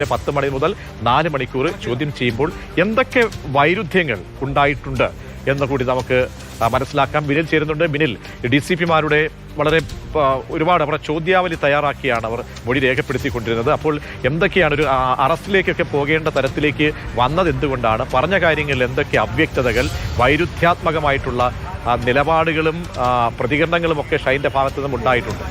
10 മണി മുതൽ 4 മണിക്കൂർ ചോദ്യം ചെയ്യുമ്പോൾ എന്തൊക്കെ വൈരുദ്ധ്യങ്ങൾ ഉണ്ടായിട്ടുണ്ട് എന്ന് കൂടി നമുക്ക് മനസ്സിലാക്കാം. ബിനിൽ ചേരുന്നുണ്ട്. ബിനിൽ, DCPമാരുടെ വളരെ ഒരുപാട് അവരുടെ ചോദ്യാവലി തയ്യാറാക്കിയാണ് അവർ മൊഴി രേഖപ്പെടുത്തിക്കൊണ്ടിരുന്നത്. അപ്പോൾ എന്തൊക്കെയാണ് ഒരു അറസ്റ്റിലേക്കൊക്കെ പോകേണ്ട തരത്തിലേക്ക് വന്നത്? എന്തുകൊണ്ടാണ്? പറഞ്ഞ കാര്യങ്ങളിൽ എന്തൊക്കെ അവ്യക്തതകൾ, വൈരുദ്ധ്യാത്മകമായിട്ടുള്ള നിലപാടുകളും പ്രതികരണങ്ങളും ഒക്കെ ഷൈൻ്റെ ഭാഗത്തു നിന്നും ഉണ്ടായിട്ടുണ്ട്?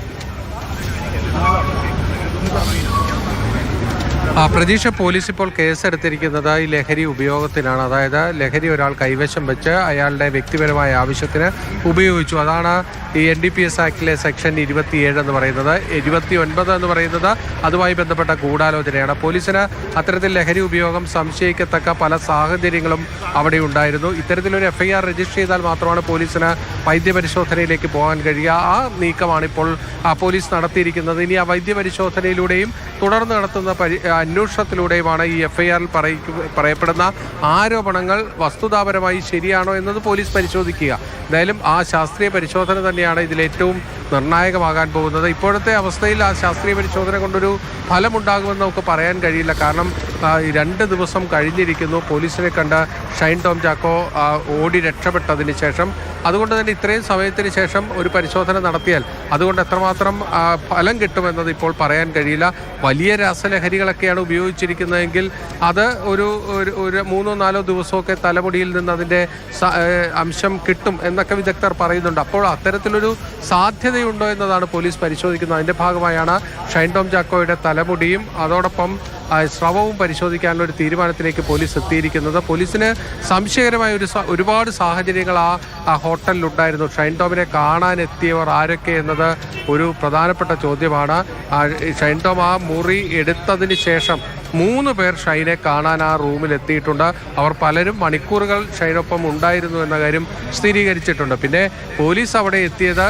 പ്രതീക്ഷ, പോലീസ് ഇപ്പോൾ കേസെടുത്തിരിക്കുന്നത് ഈ ലഹരി ഉപയോഗത്തിനാണ്. അതായത് ലഹരി ഒരാൾ കൈവശം വെച്ച് അയാളുടെ വ്യക്തിപരമായ ആവശ്യത്തിന് ഉപയോഗിച്ചു. അതാണ് ഈ NDPS ആക്ടിലെ സെക്ഷൻ 27 എന്ന് പറയുന്നത്. 29 എന്ന് പറയുന്നത് അതുമായി ബന്ധപ്പെട്ട ഗൂഢാലോചനയാണ്. പോലീസിന് അത്തരത്തിൽ ലഹരി ഉപയോഗം സംശയിക്കത്തക്ക പല സാഹചര്യങ്ങളും അവിടെ ഉണ്ടായിരുന്നു. ഇത്തരത്തിലൊരു FIR രജിസ്റ്റർ ചെയ്താൽ മാത്രമാണ് പോലീസിന് വൈദ്യപരിശോധനയിലേക്ക് പോകാൻ കഴിയുക. ആ നീക്കമാണ് ഇപ്പോൾ പോലീസ് നടത്തിയിരിക്കുന്നത്. ഇനി ആ വൈദ്യപരിശോധനയിലൂടെയും തുടർന്ന് നടത്തുന്ന അന്വേഷണത്തിലൂടെയുമാണ് ഈ FIR-ൽ പറയപ്പെടുന്ന ആരോപണങ്ങൾ വസ്തുതാപരമായി ശരിയാണോ എന്നത് പോലീസ് പരിശോധിക്കുക. എന്തായാലും ആ ശാസ്ത്രീയ പരിശോധന തന്നെയാണ് ഇതിലേറ്റവും നിർണായകമാകാൻ പോകുന്നത്. ഇപ്പോഴത്തെ അവസ്ഥയിൽ ആ ശാസ്ത്രീയ പരിശോധന കൊണ്ടൊരു ഫലമുണ്ടാകുമെന്ന് നമുക്ക് പറയാൻ കഴിയില്ല. കാരണം 2 ദിവസം കഴിഞ്ഞിരിക്കുന്നു പോലീസിനെ കണ്ട് ഷൈൻ ടോം ചാക്കോ ഓടി രക്ഷപ്പെട്ടതിന് ശേഷം. അതുകൊണ്ട് തന്നെ ഇത്രയും സമയത്തിന് ശേഷം ഒരു പരിശോധന നടത്തിയാൽ അതുകൊണ്ട് എത്രമാത്രം ഫലം കിട്ടുമെന്നത് ഇപ്പോൾ പറയാൻ കഴിയില്ല. വലിയ രാസലഹരികളൊക്കെയാണ് ഉപയോഗിച്ചിരിക്കുന്നതെങ്കിൽ അത് ഒരു 3-4 ദിവസമൊക്കെ തലമുടിയിൽ നിന്ന് അതിൻ്റെ അംശം കിട്ടും എന്നൊക്കെ വിദഗ്ധർ പറയുന്നുണ്ട്. അപ്പോൾ അത്തരത്തിലൊരു സാധ്യതയുണ്ടോ എന്നതാണ് പോലീസ് പരിശോധിക്കുന്നത്. അതിൻ്റെ ഭാഗമായാണ് ഷൈൻ ടോം ചാക്കോയുടെ തലമുടിയും അതോടൊപ്പം സ്രവവും പരിശോധിക്കാനുള്ള ഒരു തീരുമാനത്തിലേക്ക് പോലീസ് എത്തിയിരിക്കുന്നത്. പോലീസിന് സംശയകരമായ ഒരുപാട് സാഹചര്യങ്ങൾ ആ ഹോട്ടലിലുണ്ടായിരുന്നു. ഷൈൻ ടോമിനെ കാണാനെത്തിയവർ ആരൊക്കെ എന്നത് ഒരു പ്രധാനപ്പെട്ട ചോദ്യമാണ്. ഷൈൻ ടോം ആ മുറി എടുത്തതിന് ശേഷം 3 പേർ ഷൈനെ കാണാൻ ആ റൂമിൽ എത്തിയിട്ടുണ്ട്. അവർ പലരും മണിക്കൂറുകൾ ഷൈനൊപ്പം ഉണ്ടായിരുന്നു എന്ന കാര്യം സ്ഥിരീകരിച്ചിട്ടുണ്ട്. പിന്നെ പോലീസ് അവിടെ എത്തിയത്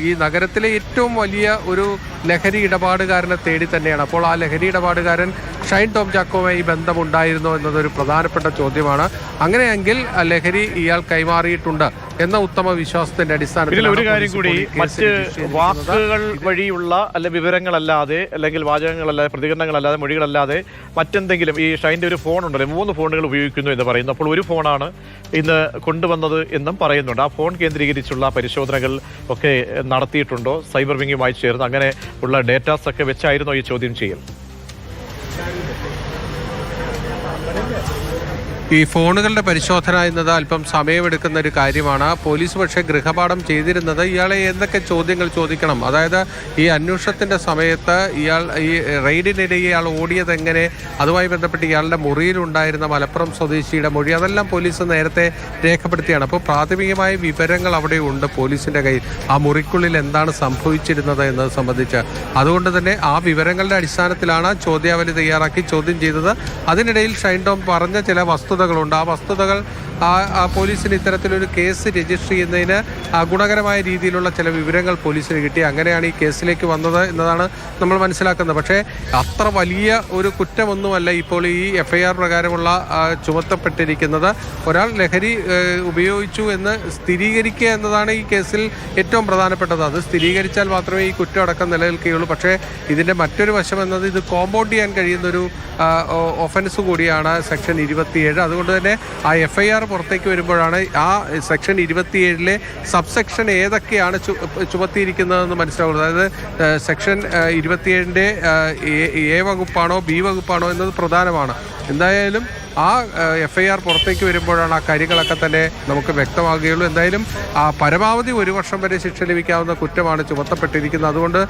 ഈ നഗരത്തിലെ ഏറ്റവും വലിയ ഒരു ലഹരി ഇടപാടുകാരനെ തേടി തന്നെയാണ്. അപ്പോൾ ആ ലഹരി ഇടപാടുകാരൻ ഷൈൻ ടോം ചാക്കോവുമായി ബന്ധമുണ്ടായിരുന്നോ എന്നതൊരു പ്രധാനപ്പെട്ട ചോദ്യമാണ്. അങ്ങനെയെങ്കിൽ ലഹരി ഇയാൾ കൈമാറിയിട്ടുണ്ട് എന്ന ഉത്തമ വിശ്വാസത്തിന്റെ അടിസ്ഥാനത്തിൽ ഒരു കാര്യം കൂടി, മറ്റ് വാക്കുകൾ വഴിയുള്ള അല്ലെ വിവരങ്ങളല്ലാതെ, അല്ലെങ്കിൽ വാചകങ്ങളല്ലാതെ, പ്രതികരണങ്ങളല്ലാതെ, മൊഴികളല്ലാതെ മറ്റെന്തെങ്കിലും ഈ ഷൈൻ്റെ ഒരു ഫോൺ ഉണ്ടല്ലോ, 3 ഫോണുകൾ ഉപയോഗിക്കുന്നു എന്ന് പറയുന്നു. അപ്പോൾ ഒരു ഫോണാണ് ഇന്ന് കൊണ്ടുവന്നത് എന്നും പറയുന്നുണ്ട്. ആ ഫോൺ കേന്ദ്രീകരിച്ചുള്ള പരിശോധനകൾ ഒക്കെ നടത്തിയിട്ടുണ്ടോ? സൈബർ വിങ്ങുമായി ചേർന്ന് അങ്ങനെ ഉള്ള ഡേറ്റാസ് ഒക്കെ വെച്ചായിരുന്നോ ഈ ചോദ്യം ചെയ്യൽ? ഈ ഫോണുകളുടെ പരിശോധന എന്നത് അല്പം സമയമെടുക്കുന്ന ഒരു കാര്യമാണ്. പോലീസ് പക്ഷേ ഗൃഹപാഠം ചെയ്തിരുന്നത് ഇയാളെ എന്തൊക്കെ ചോദ്യങ്ങൾ ചോദിക്കണം, അതായത് ഈ അന്വേഷണത്തിൻ്റെ സമയത്ത് ഈ റെയ്ഡിനിടെ ഇയാൾ ഓടിയത് എങ്ങനെ, അതുമായി ബന്ധപ്പെട്ട് ഇയാളുടെ മുറിയിലുണ്ടായിരുന്ന മലപ്പുറം സ്വദേശിയുടെ മൊഴി, അതെല്ലാം പോലീസ് നേരത്തെ രേഖപ്പെടുത്തിയാണ്. അപ്പോൾ പ്രാഥമികമായ വിവരങ്ങൾ അവിടെ ഉണ്ട് പോലീസിൻ്റെ കയ്യിൽ, ആ മുറിക്കുള്ളിൽ എന്താണ് സംഭവിച്ചിരുന്നത് എന്നത് സംബന്ധിച്ച്. അതുകൊണ്ട് തന്നെ ആ വിവരങ്ങളുടെ അടിസ്ഥാനത്തിലാണ് ചോദ്യാവലി തയ്യാറാക്കി ചോദ്യം ചെയ്തത്. അതിനിടയിൽ ഷൈൻ ടോം പറഞ്ഞ ചില വസ്തുതകളുണ്ട്. ആ വസ്തുതകൾ പോലീസിന് ഇത്തരത്തിലൊരു കേസ് രജിസ്റ്റർ ചെയ്യുന്നതിന് ഗുണകരമായ രീതിയിലുള്ള ചില വിവരങ്ങൾ പോലീസിന് കിട്ടി. അങ്ങനെയാണ് ഈ കേസിലേക്ക് വന്നത് എന്നതാണ് നമ്മൾ മനസ്സിലാക്കുന്നത്. പക്ഷേ അത്ര വലിയ ഒരു കുറ്റമൊന്നുമല്ല ഇപ്പോൾ ഈ FIR പ്രകാരമുള്ള ചുമത്തപ്പെട്ടിരിക്കുന്നത്. ഒരാൾ ലഹരി ഉപയോഗിച്ചു എന്ന് സ്ഥിരീകരിക്കുക എന്നതാണ് ഈ കേസിൽ ഏറ്റവും പ്രധാനപ്പെട്ടത്. അത് സ്ഥിരീകരിച്ചാൽ മാത്രമേ ഈ കുറ്റം അടക്കം നിലനിൽക്കുകയുള്ളൂ. പക്ഷേ ഇതിൻ്റെ മറ്റൊരു വശം എന്നത് ഇത് കോമ്പൗണ്ട് ചെയ്യാൻ കഴിയുന്നൊരു ഒഫൻസ് കൂടിയാണ് സെക്ഷൻ 27. അതുകൊണ്ട് തന്നെ ആ FIR പുറത്തേക്ക് വരുമ്പോഴാണ് ആ സെക്ഷൻ 27-ലെ സബ്സെക്ഷൻ ഏതൊക്കെയാണ് ചുമത്തിയിരിക്കുന്നതെന്ന് മനസ്സിലാവുന്നത്. അതായത് സെക്ഷൻ 27-ൻ്റെ A വകുപ്പാണോ B വകുപ്പാണോ എന്നത് പ്രധാനമാണ്. എന്തായാലും ആ FIR പുറത്തേക്ക് വരുമ്പോഴാണ് ആ കാര്യങ്ങളൊക്കെ തന്നെ നമുക്ക് വ്യക്തമാകുകയുള്ളൂ. എന്തായാലും പരമാവധി 1 വർഷം വരെ ശിക്ഷ ലഭിക്കാവുന്ന കുറ്റമാണ് ചുമത്തപ്പെട്ടിരിക്കുന്നത്. അതുകൊണ്ട്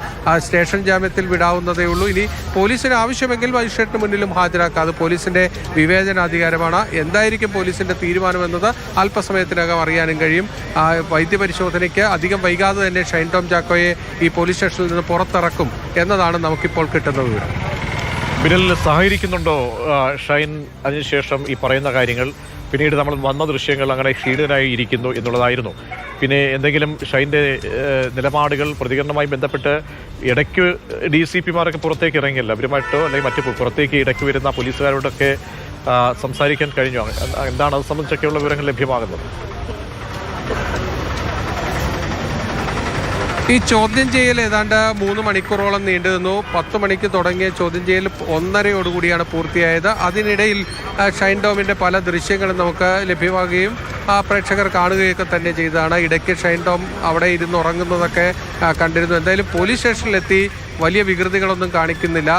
സ്റ്റേഷൻ ജാമ്യത്തിൽ വിടാവുന്നതേ ഉള്ളൂ. ഇനി പോലീസിന് ആവശ്യമെങ്കിൽ മജിസ്ട്രേറ്റിന് മുന്നിലും ഹാജരാക്കാം. അത് പോലീസിൻ്റെ വിവേചനാധികാരമാണ്. എന്തായിരിക്കും പോലീസിൻ്റെ തീരുമാനമെന്നത് അല്പസമയത്തിനകം അറിയാനും കഴിയും. വൈദ്യപരിശോധനയ്ക്ക് അധികം വൈകാതെ തന്നെ ഷൈൻ ടോം ചാക്കോയെ ഈ പോലീസ് സ്റ്റേഷനിൽ നിന്ന് പുറത്തിറക്കും എന്നതാണ് നമുക്കിപ്പോൾ കിട്ടുന്ന വിവരം. ബിനിൽ, സഹകരിക്കുന്നുണ്ടോ ഷൈൻ അതിനുശേഷം ഈ പറയുന്ന കാര്യങ്ങൾ? പിന്നീട് നമ്മൾ വന്ന ദൃശ്യങ്ങൾ അങ്ങനെ ക്ഷീണിതനായി ഇരിക്കുന്നു എന്നുള്ളതായിരുന്നു. പിന്നെ എന്തെങ്കിലും ഷൈൻ്റെ നിലപാടുകൾ, പ്രതികരണവുമായി ബന്ധപ്പെട്ട് ഇടയ്ക്ക് DCPമാരൊക്കെ പുറത്തേക്ക് ഇറങ്ങിയല്ല, അവരുമായിട്ടോ അല്ലെങ്കിൽ മറ്റു പുറത്തേക്ക് ഇടയ്ക്ക് വരുന്ന പോലീസുകാരോടൊക്കെ സംസാരിക്കാൻ കഴിഞ്ഞു? എന്താണ് അത് സംബന്ധിച്ചൊക്കെയുള്ള വിവരങ്ങൾ ലഭ്യമാകുന്നത്? ഈ ചോദ്യം ചെയ്യൽ ഏതാണ്ട് 3 മണിക്കൂറോളം നീണ്ടു നിന്നു. 10 മണിക്ക് തുടങ്ങിയ ചോദ്യം ചെയ്യൽ 1:30 പൂർത്തിയായത്. അതിനിടയിൽ ഷൈൻ ടോമിൻ്റെ പല ദൃശ്യങ്ങളും നമുക്ക് ലഭ്യമാകുകയും പ്രേക്ഷകർ കാണുകയൊക്കെ തന്നെ ചെയ്തതാണ്. ഇടയ്ക്ക് ഷൈൻ ടോം അവിടെ ഇരുന്ന് ഉറങ്ങുന്നതൊക്കെ കണ്ടിരുന്നു. എന്തായാലും പോലീസ് സ്റ്റേഷനിലെത്തി വലിയ വികൃതികളൊന്നും കാണിക്കുന്നില്ല.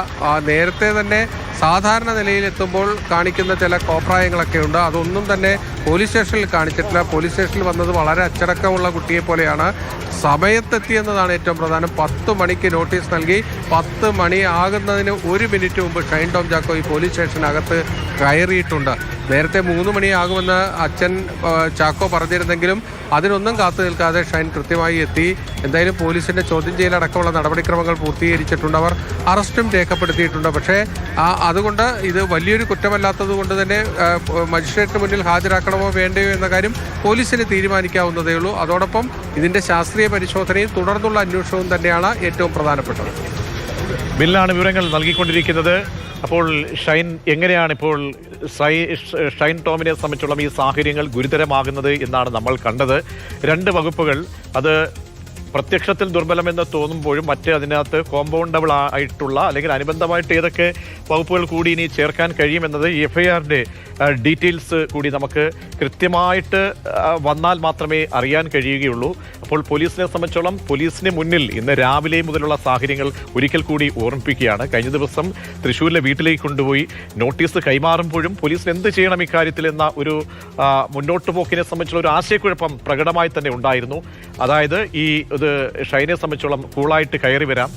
നേരത്തെ തന്നെ സാധാരണ നിലയിലെത്തുമ്പോൾ കാണിക്കുന്ന ചില കോപ്രായങ്ങളൊക്കെ ഉണ്ട്. അതൊന്നും തന്നെ പോലീസ് സ്റ്റേഷനിൽ കാണിച്ചിട്ടില്ല. പോലീസ് സ്റ്റേഷനിൽ വന്നത് വളരെ അച്ചടക്കമുള്ള കുട്ടിയെ പോലെയാണ്. സമയത്തെത്തിയെന്നതാണ് ഏറ്റവും പ്രധാനം. 10 മണിക്ക് നോട്ടീസ് നൽകി 10 മണി ആകുന്നതിന് 1 മിനിറ്റ് മുമ്പ് ഷൈൻ ടോം ചാക്കോ ഈ പോലീസ് സ്റ്റേഷനകത്ത് കയറിയിട്ടുണ്ട്. നേരത്തെ 3 മണിയാകുമെന്ന് അച്ഛൻ ചാക്കോ പറഞ്ഞിരുന്നെങ്കിലും അതിനൊന്നും കാത്തു നിൽക്കാതെ ഷൈൻ കൃത്യമായി എത്തി. എന്തായാലും പോലീസിൻ്റെ ചോദ്യം ചെയ്യലടക്കമുള്ള നടപടിക്രമങ്ങൾ പൂർത്തീകരിച്ചിട്ടുണ്ട്. അവർ അറസ്റ്റും രേഖപ്പെടുത്തിയിട്ടുണ്ട്. പക്ഷേ അതുകൊണ്ട് ഇത് വലിയൊരു കുറ്റമല്ലാത്തത് കൊണ്ട് തന്നെ മജിസ്ട്രേറ്റിന് മുന്നിൽ ഹാജരാക്കണമോ വേണ്ടയോ എന്ന കാര്യം പോലീസിന് തീരുമാനിക്കാവുന്നതേ ഉള്ളൂ. അതോടൊപ്പം ഇതിൻ്റെ ശാസ്ത്രീയ പരിശോധനയും തുടർന്നുള്ള അന്വേഷണവും തന്നെയാണ് ഏറ്റവും പ്രധാനപ്പെട്ടത്. ബില്ലാണ് വിവരങ്ങൾ നൽകിക്കൊണ്ടിരിക്കുന്നത്. അപ്പോൾ ഷൈൻ എങ്ങനെയാണ് ഇപ്പോൾ ഷൈൻ ടോമിനെ സംബന്ധിച്ചുള്ള ഈ സാഹചര്യങ്ങൾ ഗുരുതരമാകുന്നത് എന്നാണ് നമ്മൾ കണ്ടത്. 2 വകുപ്പുകൾ അത് പ്രത്യക്ഷത്തിൽ ദുർബലമെന്ന് തോന്നുമ്പോഴും മറ്റ് അതിനകത്ത് കോമ്പൗണ്ടബിൾ ആയിട്ടുള്ള അല്ലെങ്കിൽ അനുബന്ധമായിട്ട് ഏതൊക്കെ വകുപ്പുകൾ കൂടി ഇനി ചേർക്കാൻ കഴിയുമെന്നത് ഈ FIRന്റെ ഡീറ്റെയിൽസ് കൂടി നമുക്ക് കൃത്യമായിട്ട് വന്നാൽ മാത്രമേ അറിയാൻ കഴിയുകയുള്ളൂ. അപ്പോൾ പോലീസിനെ സംബന്ധിച്ചോളം പോലീസിന് മുന്നിൽ ഇന്ന് രാവിലെ മുതലുള്ള സാഹചര്യങ്ങൾ ഒരിക്കൽ കൂടി ഓർമ്മിപ്പിക്കുകയാണ്. കഴിഞ്ഞ ദിവസം തൃശ്ശൂരിലെ വീട്ടിലേക്ക് കൊണ്ടുപോയി നോട്ടീസ് കൈമാറുമ്പോഴും പോലീസിന് എന്ത് ചെയ്യണം ഇക്കാര്യത്തിൽ എന്ന ഒരു മുന്നോട്ട് പോക്കിനെ സംബന്ധിച്ചുള്ള ഒരു ആശയക്കുഴപ്പം പ്രകടമായി തന്നെ ഉണ്ടായിരുന്നു. അതായത് ഇത് ഷൈനെ സംബന്ധിച്ചോളം കൂളായിട്ട് കയറി വരാം.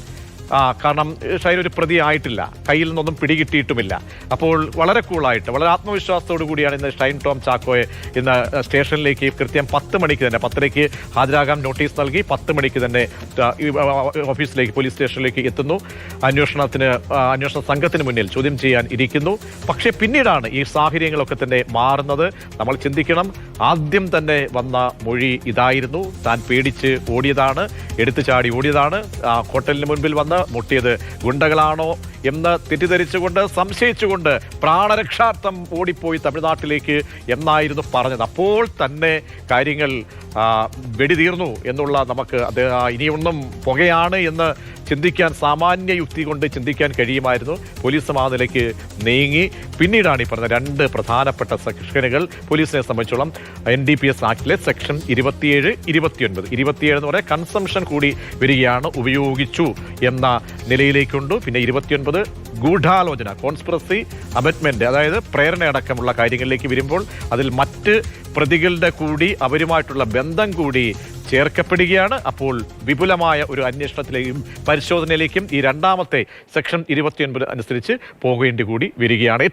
കാരണം ഷൈൻ ഒരു പ്രതി ആയിട്ടില്ല, കയ്യിൽ നിന്നൊന്നും പിടികിട്ടിയിട്ടുമില്ല. അപ്പോൾ വളരെ കൂളായിട്ട് വളരെ ആത്മവിശ്വാസത്തോടു കൂടിയാണ് ഇന്ന് ഷൈൻ ടോം ചാക്കോയെ ഇന്ന് സ്റ്റേഷനിലേക്ക് കൃത്യം 10 മണിക്ക് തന്നെ 10:30 ഹാജരാകാൻ നോട്ടീസ് നൽകി 10 മണിക്ക് തന്നെ ഓഫീസിലേക്ക് പോലീസ് സ്റ്റേഷനിലേക്ക് എത്തുന്നു. അന്വേഷണ സംഘത്തിന് മുന്നിൽ ചോദ്യം ചെയ്യാൻ ഇരിക്കുന്നു. പക്ഷേ പിന്നീടാണ് ഈ സാഹചര്യങ്ങളൊക്കെ തന്നെ മാറുന്നത്. നമ്മൾ ചിന്തിക്കണം, ആദ്യം തന്നെ വന്ന മൊഴി ഇതായിരുന്നു. താൻ പേടിച്ച് ഓടിയതാണ്, എടുത്തു ചാടി ഓടിയതാണ്. ഹോട്ടലിന് മുൻപിൽ വന്ന് മുട്ടിയത് ഗുണ്ടകളാണോ എന്ന് തെറ്റിദ്ധരിച്ചുകൊണ്ട് സംശയിച്ചുകൊണ്ട് പ്രാണരക്ഷാർത്ഥം ഓടിപ്പോയി തമിഴ്നാട്ടിലേക്ക് എന്നായിരുന്നു പറഞ്ഞത്. അപ്പോൾ തന്നെ കാര്യങ്ങൾ വെടിതീർന്നു എന്നുള്ള നമുക്ക് അത് ഇനിയൊന്നും പുകയാണ് എന്ന് ചിന്തിക്കാൻ സാമാന്യ യുക്തി കൊണ്ട് ചിന്തിക്കാൻ കഴിയുമായിരുന്നു. പോലീസും ആ നിലയ്ക്ക് നീങ്ങി. പിന്നീടാണ് ഈ പറഞ്ഞ 2 പ്രധാനപ്പെട്ട സെക്ഷനുകൾ പോലീസിനെ സംബന്ധിച്ചോളം NDPS ആക്ടിലെ സെക്ഷൻ 27, 29. 27 എന്ന് പറയാൻ കൺസംഷൻ കൂടി വരികയാണ്, ഉപയോഗിച്ചു എന്ന നിലയിലേക്കുണ്ട്. പിന്നെ 29 ഗൂഢാലോചന, കോൺസ്പിറസി, അബറ്റ്മെന്റ്, അതായത് പ്രേരണ അടക്കമുള്ള കാര്യങ്ങളിലേക്ക് വരുമ്പോൾ അതിൽ മറ്റ് പ്രതികളുടെ കൂടി അവരുമായിട്ടുള്ള ബന്ധം കൂടി ചേർക്കപ്പെടുകയാണ്. അപ്പോൾ വിപുലമായ ഒരു അന്വേഷണത്തിലേക്കും പരിശോധനയിലേക്കും ഈ 2ാമത്തെ സെക്ഷൻ 29 അനുസരിച്ച് പോകേണ്ടി കൂടി വരികയാണ്.